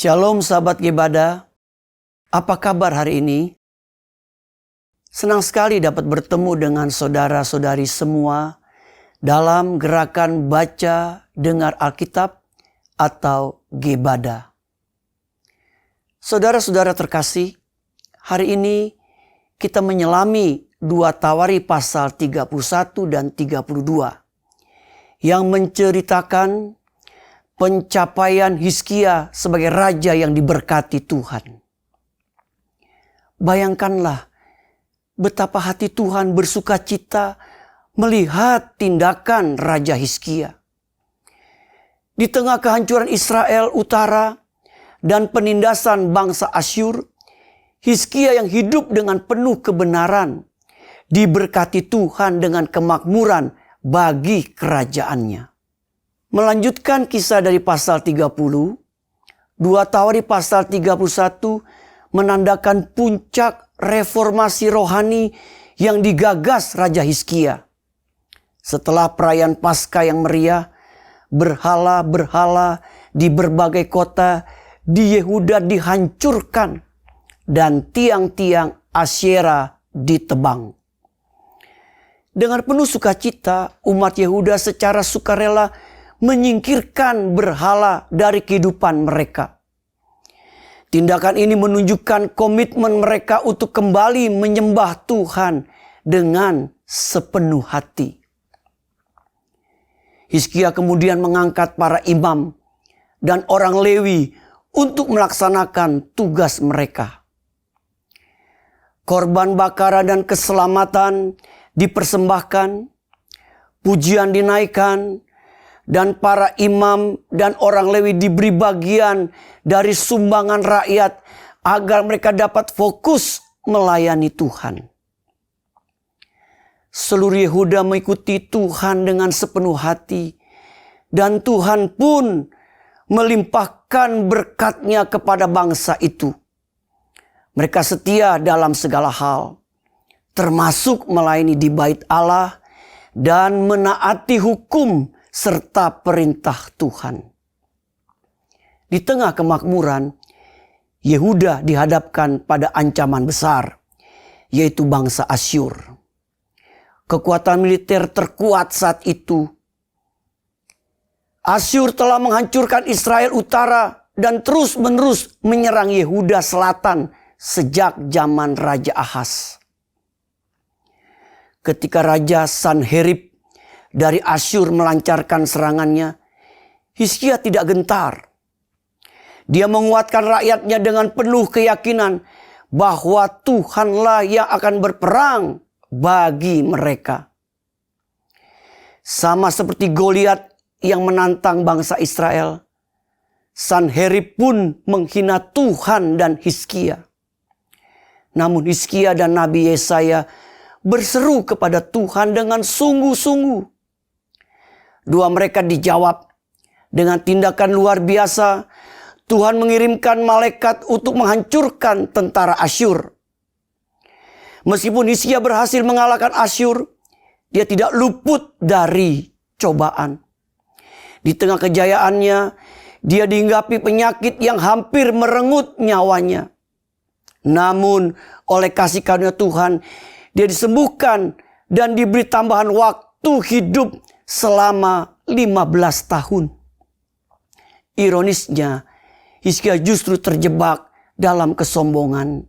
Shalom sahabat Gebada, apa kabar hari ini? Senang sekali dapat bertemu dengan saudara-saudari semua dalam gerakan baca dengar Alkitab atau Gebada. Saudara-saudara terkasih, hari ini kita menyelami 2 Tawari pasal 31 dan 32 yang menceritakan pencapaian Hizkia sebagai raja yang diberkati Tuhan. Bayangkanlah betapa hati Tuhan bersuka cita melihat tindakan Raja Hizkia. Di tengah kehancuran Israel Utara dan penindasan bangsa Asyur, Hizkia yang hidup dengan penuh kebenaran diberkati Tuhan dengan kemakmuran bagi kerajaannya. Melanjutkan kisah dari pasal 30, 2 Tawari pasal 31 menandakan puncak reformasi rohani yang digagas Raja Hizkia. Setelah perayaan Paskah yang meriah, berhala-berhala di berbagai kota di Yehuda dihancurkan dan tiang-tiang Asyera ditebang. Dengan penuh sukacita, umat Yehuda secara sukarela menyingkirkan berhala dari kehidupan mereka. Tindakan ini menunjukkan komitmen mereka untuk kembali menyembah Tuhan dengan sepenuh hati. Hizkia kemudian mengangkat para imam dan orang Lewi untuk melaksanakan tugas mereka. Korban bakaran dan keselamatan dipersembahkan, pujian dinaikkan, dan para imam dan orang Lewi diberi bagian dari sumbangan rakyat agar mereka dapat fokus melayani Tuhan. Seluruh Yehuda mengikuti Tuhan dengan sepenuh hati, dan Tuhan pun melimpahkan berkat-Nya kepada bangsa itu. Mereka setia dalam segala hal, termasuk melayani di bait Allah dan menaati hukum serta perintah Tuhan. Di tengah kemakmuran, Yehuda dihadapkan pada ancaman besar, yaitu bangsa Asyur. Kekuatan militer terkuat saat itu. Asyur telah menghancurkan Israel Utara dan terus-menerus menyerang Yehuda Selatan sejak zaman Raja Ahaz. Ketika Raja Sanherib dari Asyur melancarkan serangannya, Hizkia tidak gentar. Dia menguatkan rakyatnya dengan penuh keyakinan bahwa Tuhanlah yang akan berperang bagi mereka. Sama seperti Goliat yang menantang bangsa Israel, Sanherib pun menghina Tuhan dan Hizkia. Namun Hizkia dan Nabi Yesaya berseru kepada Tuhan dengan sungguh-sungguh. Dua mereka dijawab dengan tindakan luar biasa. Tuhan mengirimkan malaikat untuk menghancurkan tentara Asyur. Meskipun Hizkia berhasil mengalahkan Asyur, dia tidak luput dari cobaan. Di tengah kejayaannya, dia dihinggapi penyakit yang hampir merenggut nyawanya. Namun oleh kasih karunia Tuhan, dia disembuhkan dan diberi tambahan waktu hidup selama 15 tahun. Ironisnya, Hizkia justru terjebak dalam kesombongan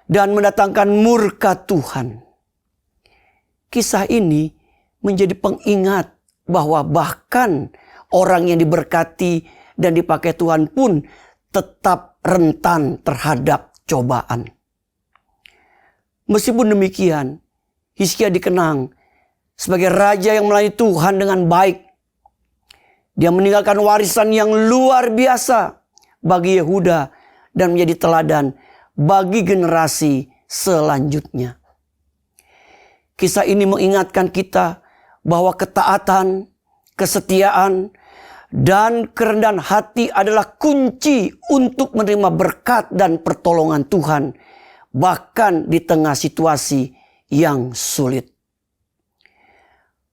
dan mendatangkan murka Tuhan. Kisah ini menjadi pengingat bahwa bahkan orang yang diberkati dan dipakai Tuhan pun tetap rentan terhadap cobaan. Meskipun demikian, Hizkia dikenang sebagai raja yang melayani Tuhan dengan baik. Dia meninggalkan warisan yang luar biasa bagi Yehuda dan menjadi teladan bagi generasi selanjutnya. Kisah ini mengingatkan kita bahwa ketaatan, kesetiaan, dan kerendahan hati adalah kunci untuk menerima berkat dan pertolongan Tuhan, bahkan di tengah situasi yang sulit.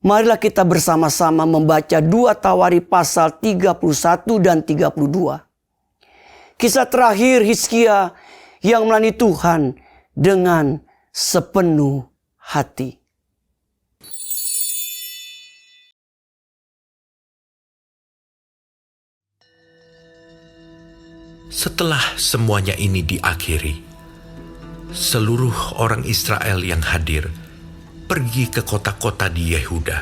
Marilah kita bersama-sama membaca 2 Tawari pasal 31 dan 32. kisah terakhir Hizkia yang melayani Tuhan dengan sepenuh hati. Setelah semuanya ini diakhiri, seluruh orang Israel yang hadir pergi ke kota-kota di Yehuda,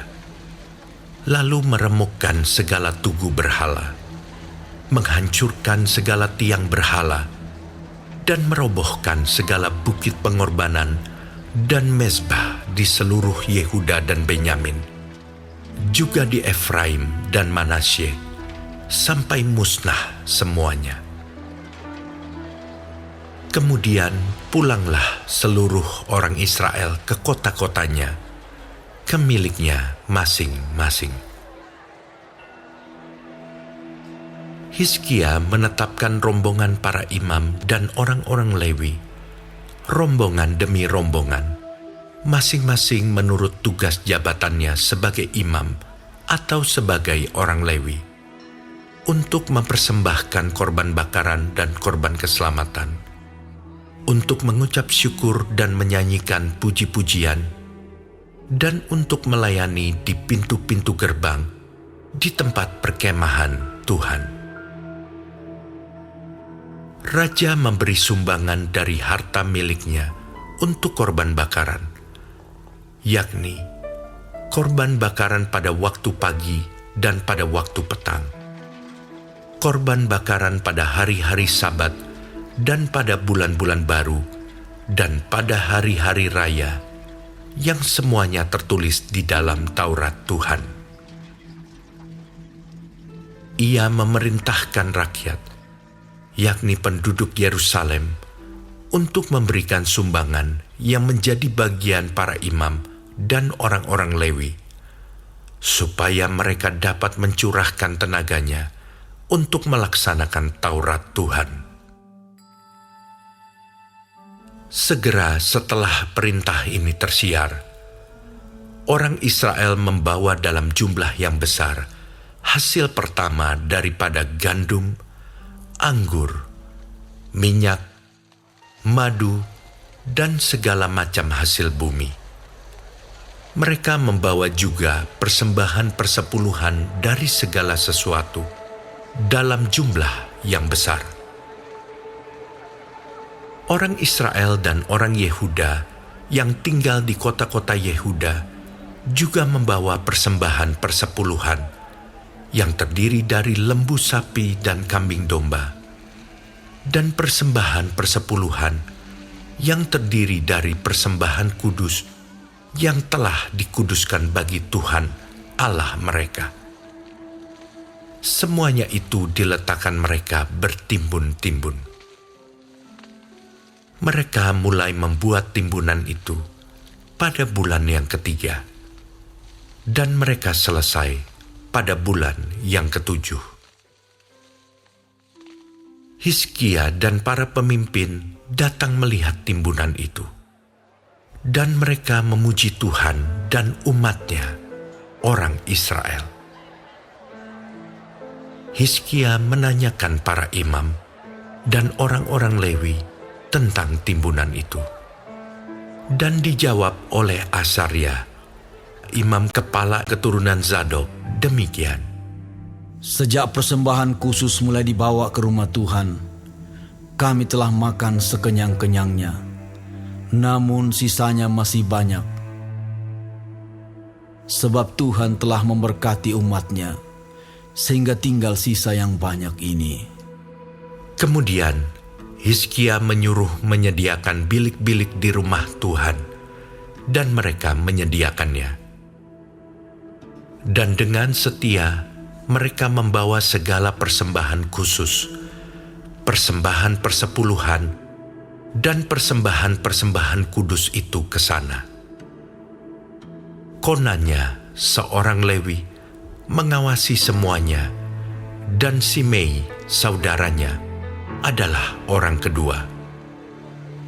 lalu meremukkan segala tugu berhala, menghancurkan segala tiang berhala, dan merobohkan segala bukit pengorbanan dan mezbah di seluruh Yehuda dan Benyamin, juga di Efraim dan Manasye, sampai musnah semuanya. Kemudian pulanglah seluruh orang Israel ke kota-kotanya, ke miliknya masing-masing. Hizkia menetapkan rombongan para imam dan orang-orang Lewi, rombongan demi rombongan, masing-masing menurut tugas jabatannya sebagai imam atau sebagai orang Lewi, untuk mempersembahkan korban bakaran dan korban keselamatan, untuk mengucap syukur dan menyanyikan puji-pujian, dan untuk melayani di pintu-pintu gerbang di tempat perkemahan Tuhan. Raja memberi sumbangan dari harta miliknya untuk korban bakaran, yakni korban bakaran pada waktu pagi dan pada waktu petang, korban bakaran pada hari-hari Sabat dan pada bulan-bulan baru, dan pada hari-hari raya, yang semuanya tertulis di dalam Taurat Tuhan. Ia memerintahkan rakyat, yakni penduduk Yerusalem, untuk memberikan sumbangan yang menjadi bagian para imam dan orang-orang Lewi, supaya mereka dapat mencurahkan tenaganya untuk melaksanakan Taurat Tuhan. Segera setelah perintah ini tersiar, orang Israel membawa dalam jumlah yang besar hasil pertama daripada gandum, anggur, minyak, madu, dan segala macam hasil bumi. Mereka membawa juga persembahan persepuluhan dari segala sesuatu dalam jumlah yang besar. Orang Israel dan orang Yehuda yang tinggal di kota-kota Yehuda juga membawa persembahan persepuluhan yang terdiri dari lembu sapi dan kambing domba, dan persembahan persepuluhan yang terdiri dari persembahan kudus yang telah dikuduskan bagi Tuhan Allah mereka. Semuanya itu diletakkan mereka bertimbun-timbun. Mereka mulai membuat timbunan itu pada bulan yang ketiga, dan mereka selesai pada bulan yang ketujuh. Hizkia dan para pemimpin datang melihat timbunan itu, dan mereka memuji Tuhan dan umat-Nya, orang Israel. Hizkia menanyakan para imam dan orang-orang Lewi tentang timbunan itu, dan dijawab oleh Asaria, imam kepala keturunan Zadok, demikian. Sejak persembahan khusus mulai dibawa ke rumah Tuhan, kami telah makan sekenyang-kenyangnya, namun sisanya masih banyak. Sebab Tuhan telah memberkati umat-Nya, sehingga tinggal sisa yang banyak ini. Kemudian Hizkia menyuruh menyediakan bilik-bilik di rumah Tuhan, dan mereka menyediakannya. Dan dengan setia mereka membawa segala persembahan khusus, persembahan persepuluhan, dan persembahan-persembahan kudus itu ke sana. Konanya, seorang Lewi, mengawasi semuanya, dan Simei, saudaranya, adalah orang kedua.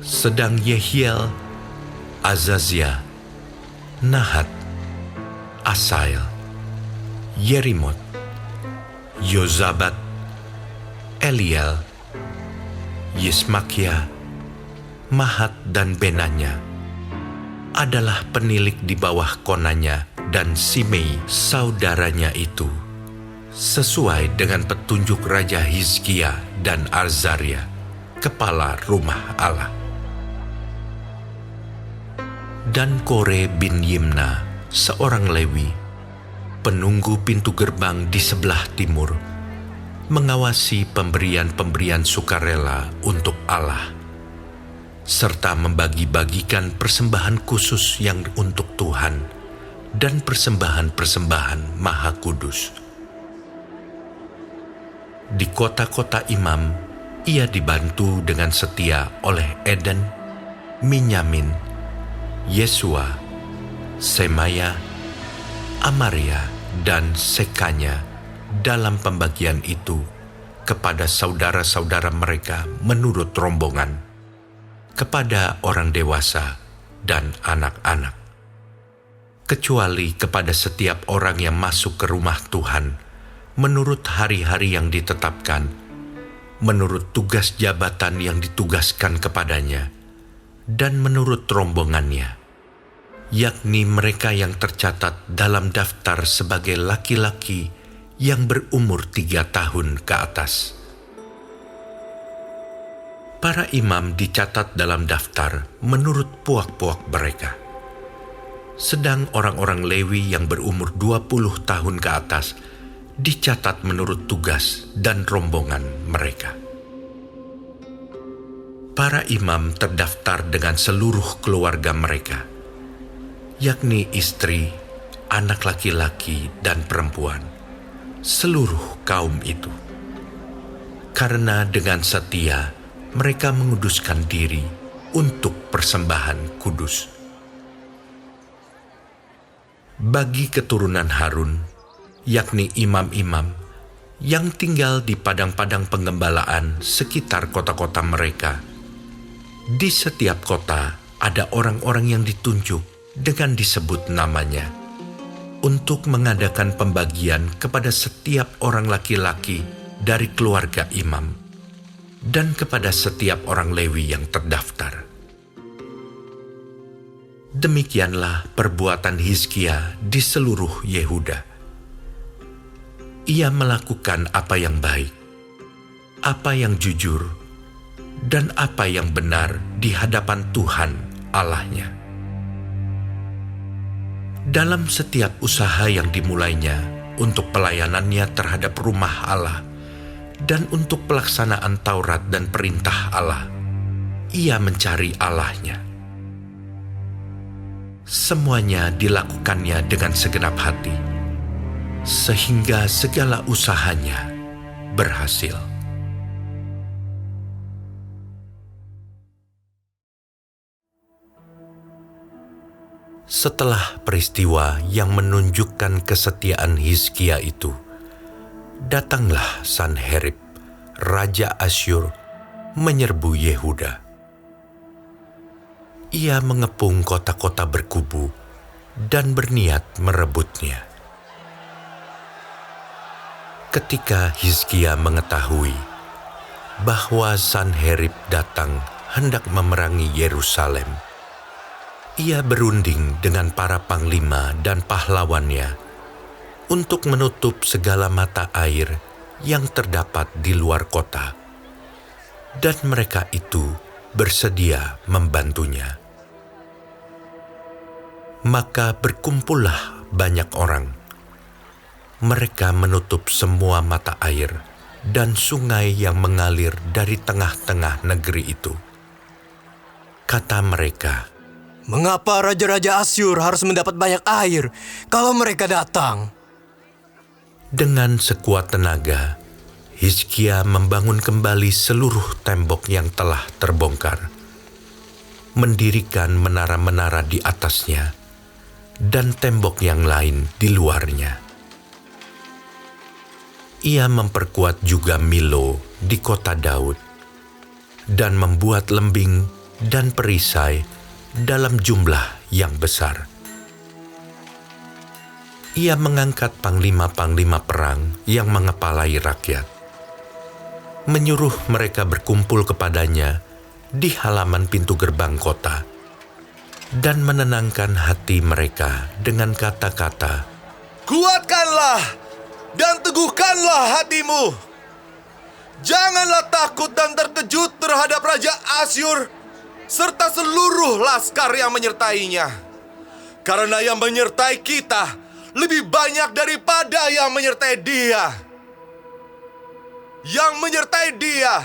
Sedang Yehiel, Azazia, Nahat, Asael, Yerimot, Yozabat, Eliel, Yismakia, Mahat dan Benanya adalah penilik di bawah Konanya dan Simei saudaranya itu, sesuai dengan petunjuk Raja Hizkia dan Azaria, kepala rumah Allah. Dan Kore bin Yimna, seorang Lewi, penunggu pintu gerbang di sebelah timur, mengawasi pemberian-pemberian sukarela untuk Allah, serta membagi-bagikan persembahan khusus yang untuk Tuhan dan persembahan-persembahan Maha Kudus. Di kota-kota imam, ia dibantu dengan setia oleh Eden, Minyamin, Yesua, Semaya, Amaria, dan Sekanya dalam pembagian itu kepada saudara-saudara mereka menurut rombongan, kepada orang dewasa dan anak-anak, kecuali kepada setiap orang yang masuk ke rumah Tuhan menurut hari-hari yang ditetapkan, menurut tugas jabatan yang ditugaskan kepadanya, dan menurut rombongannya, yakni mereka yang tercatat dalam daftar sebagai laki-laki yang berumur 3 tahun ke atas. Para imam dicatat dalam daftar menurut puak-puak mereka, sedang orang-orang Lewi yang berumur 20 tahun ke atas dicatat menurut tugas dan rombongan mereka. Para imam terdaftar dengan seluruh keluarga mereka, yakni istri, anak laki-laki, dan perempuan, seluruh kaum itu. Karena dengan setia mereka menguduskan diri untuk persembahan kudus. Bagi keturunan Harun, yakni imam-imam yang tinggal di padang-padang penggembalaan sekitar kota-kota mereka, di setiap kota ada orang-orang yang ditunjuk dengan disebut namanya untuk mengadakan pembagian kepada setiap orang laki-laki dari keluarga imam dan kepada setiap orang Lewi yang terdaftar. Demikianlah perbuatan Hizkia di seluruh Yehuda. Ia melakukan apa yang baik, apa yang jujur, dan apa yang benar di hadapan Tuhan Allahnya. Dalam setiap usaha yang dimulainya untuk pelayanannya terhadap rumah Allah dan untuk pelaksanaan Taurat dan perintah Allah, ia mencari Allahnya. Semuanya dilakukannya dengan segenap hati, sehingga segala usahanya berhasil. Setelah peristiwa yang menunjukkan kesetiaan Hizkia itu, datanglah Sanherib, Raja Asyur, menyerbu Yehuda. Ia mengepung kota-kota berkubu dan berniat merebutnya. Ketika Hizkia mengetahui bahwa Sanherib datang hendak memerangi Yerusalem, ia berunding dengan para panglima dan pahlawannya untuk menutup segala mata air yang terdapat di luar kota, dan mereka itu bersedia membantunya. Maka berkumpullah banyak orang. Mereka menutup semua mata air dan sungai yang mengalir dari tengah-tengah negeri itu. Kata mereka, "Mengapa raja-raja Asyur harus mendapat banyak air kalau mereka datang?" Dengan sekuat tenaga, Hizkia membangun kembali seluruh tembok yang telah terbongkar, mendirikan menara-menara di atasnya, dan tembok yang lain di luarnya. Ia memperkuat juga Milo di kota Daud, dan membuat lembing dan perisai dalam jumlah yang besar. Ia mengangkat panglima-panglima perang yang mengepalai rakyat. menyuruh mereka berkumpul kepadanya di halaman pintu gerbang kota dan menenangkan hati mereka dengan kata-kata, "Kuatkanlah dan teguhkanlah hatimu. Janganlah takut dan terkejut terhadap Raja Asyur serta seluruh laskar yang menyertainya. Karena yang menyertai kita lebih banyak daripada yang menyertai dia. Yang menyertai dia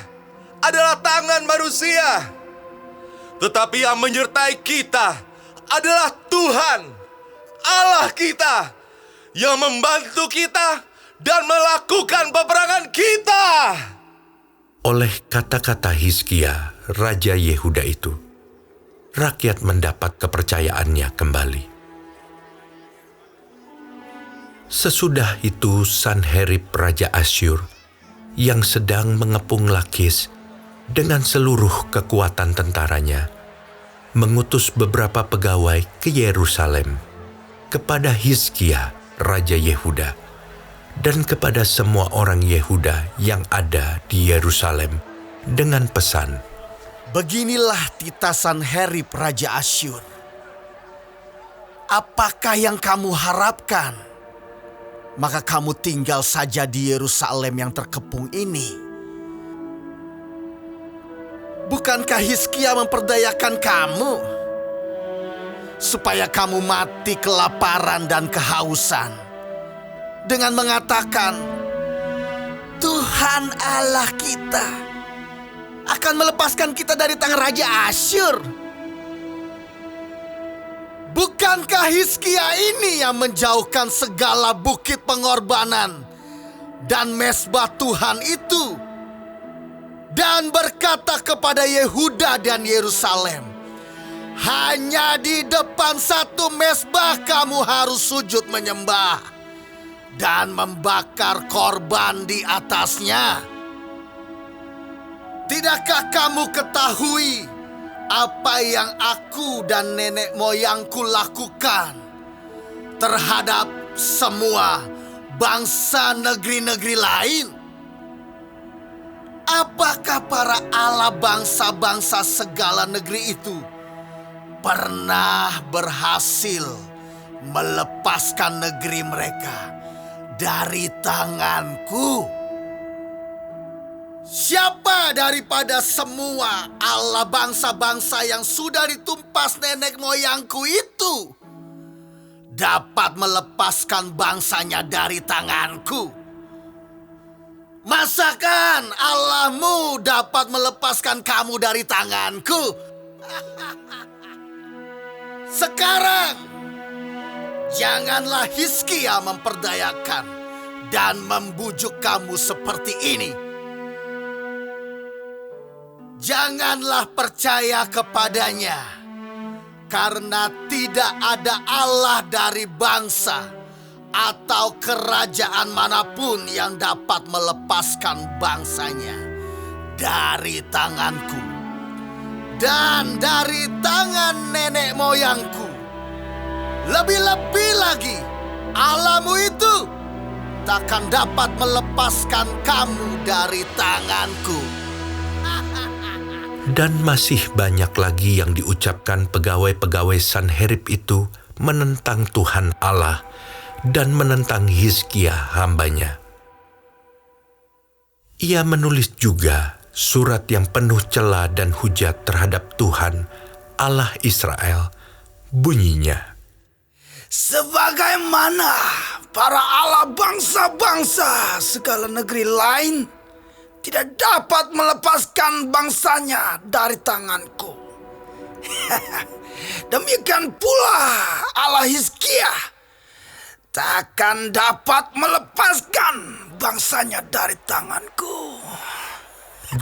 adalah tangan manusia, tetapi yang menyertai kita adalah Tuhan, Allah kita, yang membantu kita dan melakukan peperangan kita." oleh kata-kata Hizkia, Raja Yehuda itu, rakyat mendapat kepercayaannya kembali. Sesudah itu Sanherib Raja Asyur yang sedang mengepung Lakis dengan seluruh kekuatan tentaranya, mengutus beberapa pegawai ke Yerusalem kepada Hizkia Raja Yehuda dan kepada semua orang Yehuda yang ada di Yerusalem dengan pesan, "Beginilah titah Sanherib Raja Asyur. Apakah yang kamu harapkan? Maka kamu tinggal saja di Yerusalem yang terkepung ini. Bukankah Hizkia memperdayakan kamu supaya kamu mati kelaparan dan kehausan dengan mengatakan, 'Tuhan Allah kita akan melepaskan kita dari tangan Raja Asyur'? Bukankah Hizkia ini yang menjauhkan segala bukit pengorbanan dan mezbah Tuhan itu dan berkata kepada Yehuda dan Yerusalem, 'Hanya di depan satu mezbah kamu harus sujud menyembah dan membakar korban di atasnya'? Tidakkah kamu ketahui apa yang aku dan nenek moyangku lakukan terhadap semua bangsa negeri-negeri lain? Apakah para allah bangsa-bangsa segala negeri itu pernah berhasil melepaskan negeri mereka dari tanganku? Siapa daripada semua allah bangsa-bangsa yang sudah ditumpas nenek moyangku itu dapat melepaskan bangsanya dari tanganku? Masakan Allahmu dapat melepaskan kamu dari tanganku? Sekarang janganlah Hizkia memperdayakan dan membujuk kamu seperti ini. Janganlah percaya kepadanya, karena tidak ada Allah dari bangsa atau kerajaan manapun yang dapat melepaskan bangsanya dari tanganku dan dari tangan nenek moyangku. Lebih-lebih lagi, Allahmu itu takkan dapat melepaskan kamu dari tanganku." Dan masih banyak lagi yang diucapkan pegawai-pegawai Sanherib itu menentang Tuhan Allah dan menentang Hizkia hambanya. Ia menulis juga surat yang penuh cela dan hujat terhadap Tuhan Allah Israel. Bunyinya, "Sebagaimana para allah bangsa-bangsa segala negeri lain tidak dapat melepaskan bangsanya dari tanganku, demikian pula Allah Hizkia takkan dapat melepaskan bangsanya dari tanganku."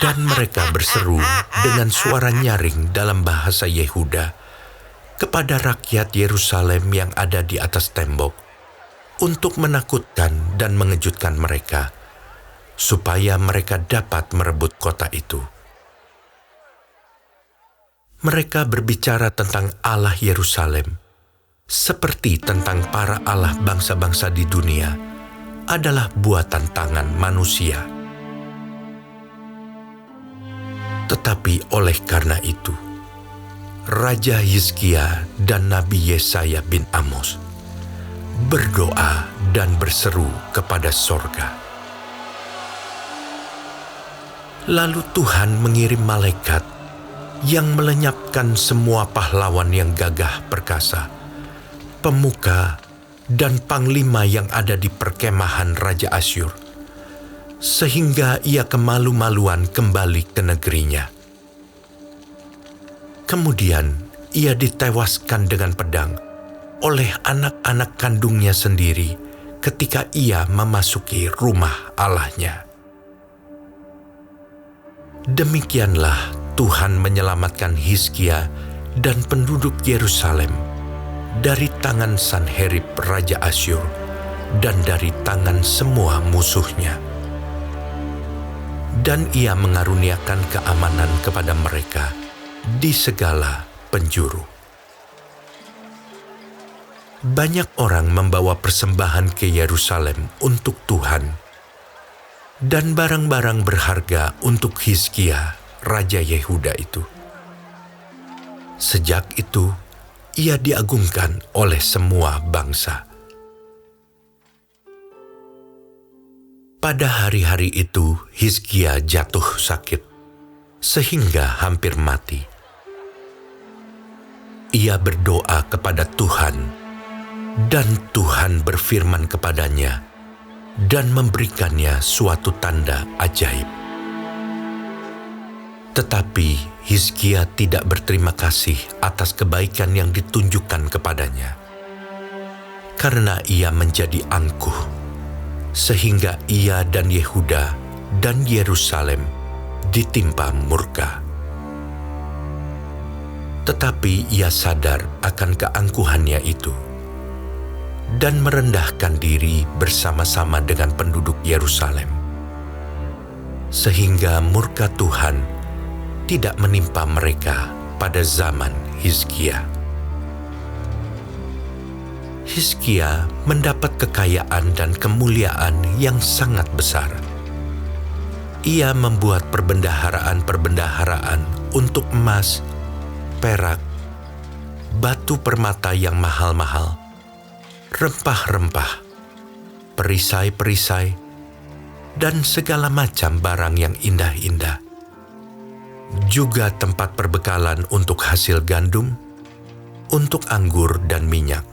dan mereka berseru dengan suara nyaring dalam bahasa Yehuda kepada rakyat Yerusalem yang ada di atas tembok untuk menakutkan dan mengejutkan mereka, supaya mereka dapat merebut kota itu. Mereka berbicara tentang Allah Yerusalem, seperti tentang para allah bangsa-bangsa di dunia adalah buatan tangan manusia. Tetapi oleh karena itu, Raja Hizkia dan Nabi Yesaya bin Amos berdoa dan berseru kepada sorga. Lalu Tuhan mengirim malaikat yang melenyapkan semua pahlawan yang gagah perkasa, pemuka, dan panglima yang ada di perkemahan Raja Asyur, sehingga ia kemalu-maluan kembali ke negerinya. Kemudian ia ditewaskan dengan pedang oleh anak-anak kandungnya sendiri ketika ia memasuki rumah Allahnya. Demikianlah Tuhan menyelamatkan Hizkia dan penduduk Yerusalem dari tangan Sanherib Raja Asyur dan dari tangan semua musuhnya. Dan ia mengaruniakan keamanan kepada mereka di segala penjuru. Banyak orang membawa persembahan ke Yerusalem untuk Tuhan dan barang-barang berharga untuk Hizkia, Raja Yehuda itu. Sejak itu, ia diagungkan oleh semua bangsa. Pada hari-hari itu, Hizkia jatuh sakit, sehingga hampir mati. Ia berdoa kepada Tuhan, dan Tuhan berfirman kepadanya dan memberikannya suatu tanda ajaib. Tetapi Hizkia tidak berterima kasih atas kebaikan yang ditunjukkan kepadanya, karena ia menjadi angkuh, sehingga ia dan Yehuda dan Yerusalem ditimpa murka. Tetapi ia sadar akan keangkuhannya itu dan merendahkan diri bersama-sama dengan penduduk Yerusalem, sehingga murka Tuhan tidak menimpa mereka pada zaman Hizkia. Hizkia mendapat kekayaan dan kemuliaan yang sangat besar. Ia membuat perbendaharaan-perbendaharaan untuk emas, perak, batu permata yang mahal-mahal, rempah-rempah, perisai-perisai, dan segala macam barang yang indah-indah. Juga tempat perbekalan untuk hasil gandum, untuk anggur dan minyak,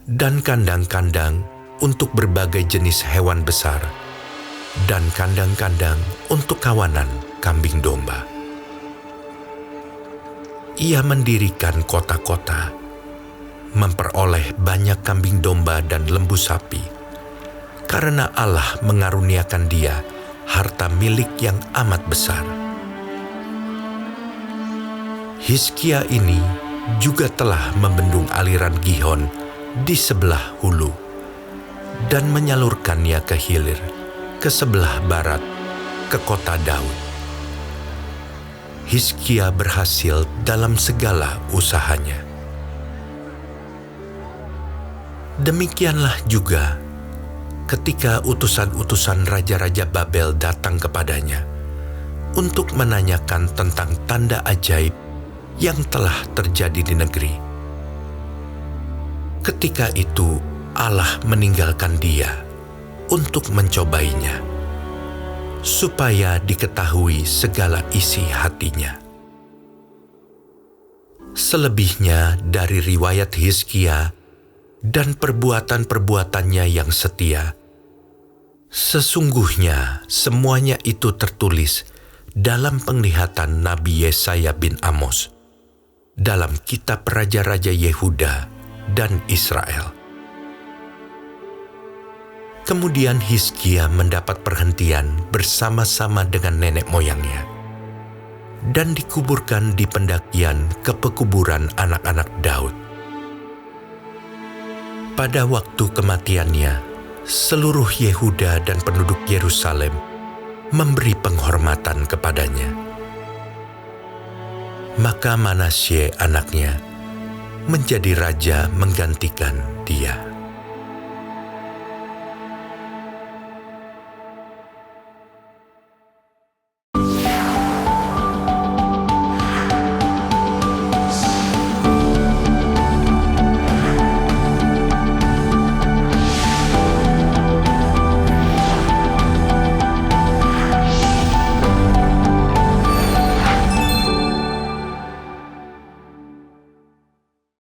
dan kandang-kandang untuk berbagai jenis hewan besar, dan kandang-kandang untuk kawanan kambing domba. Ia mendirikan kota-kota, memperoleh banyak kambing domba dan lembu sapi, karena Allah mengaruniakan dia harta milik yang amat besar. Hizkia ini juga telah membendung aliran Gihon di sebelah hulu dan menyalurkannya ke hilir, ke sebelah barat, ke kota Daud. Hizkia berhasil dalam segala usahanya. Demikianlah juga ketika utusan-utusan raja-raja Babel datang kepadanya untuk menanyakan tentang tanda ajaib yang telah terjadi di negeri. Ketika itu Allah meninggalkan dia untuk mencobainya, supaya diketahui segala isi hatinya. Selebihnya dari riwayat Hizkia dan perbuatan-perbuatannya yang setia, sesungguhnya semuanya itu tertulis dalam penglihatan Nabi Yesaya bin Amos, dalam kitab Raja-Raja Yehuda dan Israel. Kemudian Hizkia mendapat perhentian bersama-sama dengan nenek moyangnya dan dikuburkan di pendakian ke pekuburan anak-anak Daud. Pada waktu kematiannya, seluruh Yehuda dan penduduk Yerusalem memberi penghormatan kepadanya. Maka Manasye anaknya menjadi raja menggantikan dia.